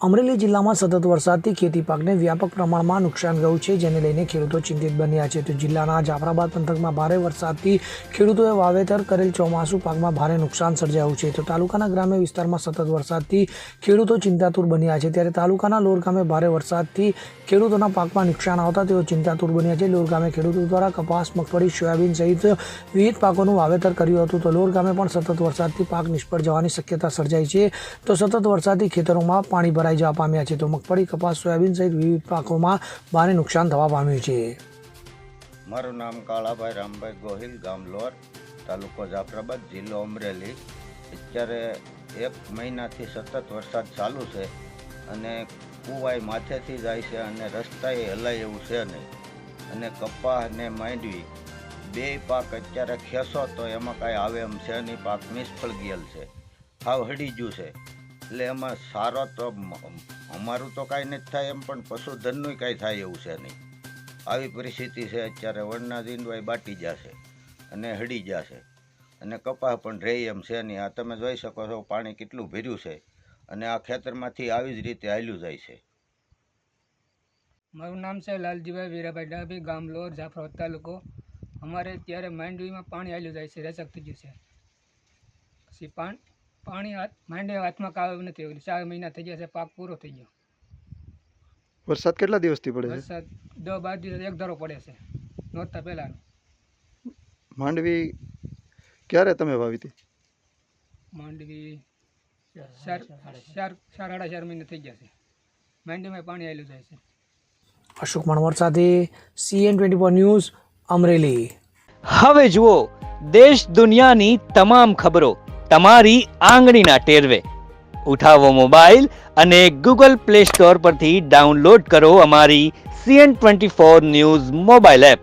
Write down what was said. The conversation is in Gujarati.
અમરેલી જિલ્લામાં સતત વરસાદથી ખેતી પાકને વ્યાપક પ્રમાણમાં નુકસાન ગયું છે, જેને લઈને ખેડૂતો ચિંતિત બન્યા છે. તો જિલ્લાના જાફરાબાદ પંથકમાં ભારે વરસાદથી ખેડૂતોએ વાવેતર કરેલ ચોમાસુ પાકમાં ભારે નુકસાન સર્જાયું છે. તો તાલુકાના ગ્રામ્ય વિસ્તારમાં સતત વરસાદથી ખેડૂતો ચિંતાતુર બન્યા છે. ત્યારે તાલુકાના લોર ગામે ભારે વરસાદથી ખેડૂતોના પાકમાં નુકસાન આવતા તેઓ ચિંતાતુર બન્યા છે. લોર ગામે ખેડૂતો દ્વારા કપાસ, મગફળી, સોયાબીન સહિત વિવિધ પાકોનું વાવેતર કર્યું હતું. તો લોર ગામે પણ સતત વરસાદથી પાક નિષ્ફળ જવાની શક્યતા સર્જાઈ છે. તો સતત વરસાદથી ખેતરોમાં પાણી ભરાઈ જવા પામ્યા છે. તો મગફળી, કપાસ, સોયાબીન સહિત વિવિધ પાકોમાં ભારે નુકસાન થવા પામ્યું છે. મારું નામ કાળાભાઈ રામભાઈ ગોહિલ, ગામ લોર, તાલુકો જાફરાબાદ, જિલ્લો અમરેલી. અત્યારે 1 મહિનાથી સતત વરસાદ ચાલુ છે અને કુવાઈ માથેથી જાય છે અને રસ્તાએ હલાય એવું છે નહીં. અને કપાસ અને માંડવી બે પાક અત્યારે ખેંચો તો એમાં કાંઈ આવે એમ છે નહીં. પાક નિષ્ફળ ગયેલ છે, હાવ હડી ગયું છે. એટલે એમાં સારો તો અમારું તો કાંઈ નથી થાય એમ, પણ પશુધનનું કાંઈ થાય એવું છે નહીં. આવી પરિસ્થિતિ છે અત્યારે. વણના દીંડવાય બાટી જશે અને હડી જશે અને કપાસ પણ રહે એમ છે નહીં. આ તમે જોઈ શકો છો પાણી કેટલું ભર્યું છે અને આ ખેતરમાંથી આવી જ રીતે હાલ્યું જાય છે. મારું નામ છે લાલજીભાઈ વીરાભાઈ ડાભી, ગામ લોર, જાફરાબાદ તાલુકો. અમારે ત્યારે માંડવીમાં પાણી હાલ્યું જાય છે, રેચક થઈ ગયું છે. પછી પાણી માંડવી હાથમાં કાવ નથી આવ્યું. 4 મહિના થઈ ગયા છે, પાક પૂરો થઈ ગયો. વરસાદ કેટલા દિવસથી પડે છે? વરસાદ 10-12 દિવસ એક ધારો પડે છે, નોરતા પહેલાનો. માંડવી ક્યારે તમે વાવી હતી? માંડવી 4.5 મહિના થઈ ગયા છે. માંડવીમાં પાણી હાલ્યું જાય છે. અશોક મણવર સાથે CN24 ન્યૂઝ, અમરેલી. હવે જુઓ દેશ દુનિયાની તમામ ખબરો તમારી આંગળીના ટેરવે. ઉઠાવો મોબાઈલ અને Google Play Store પરથી ડાઉનલોડ કરો અમારી CN24 ન્યૂઝ મોબાઈલ એપ.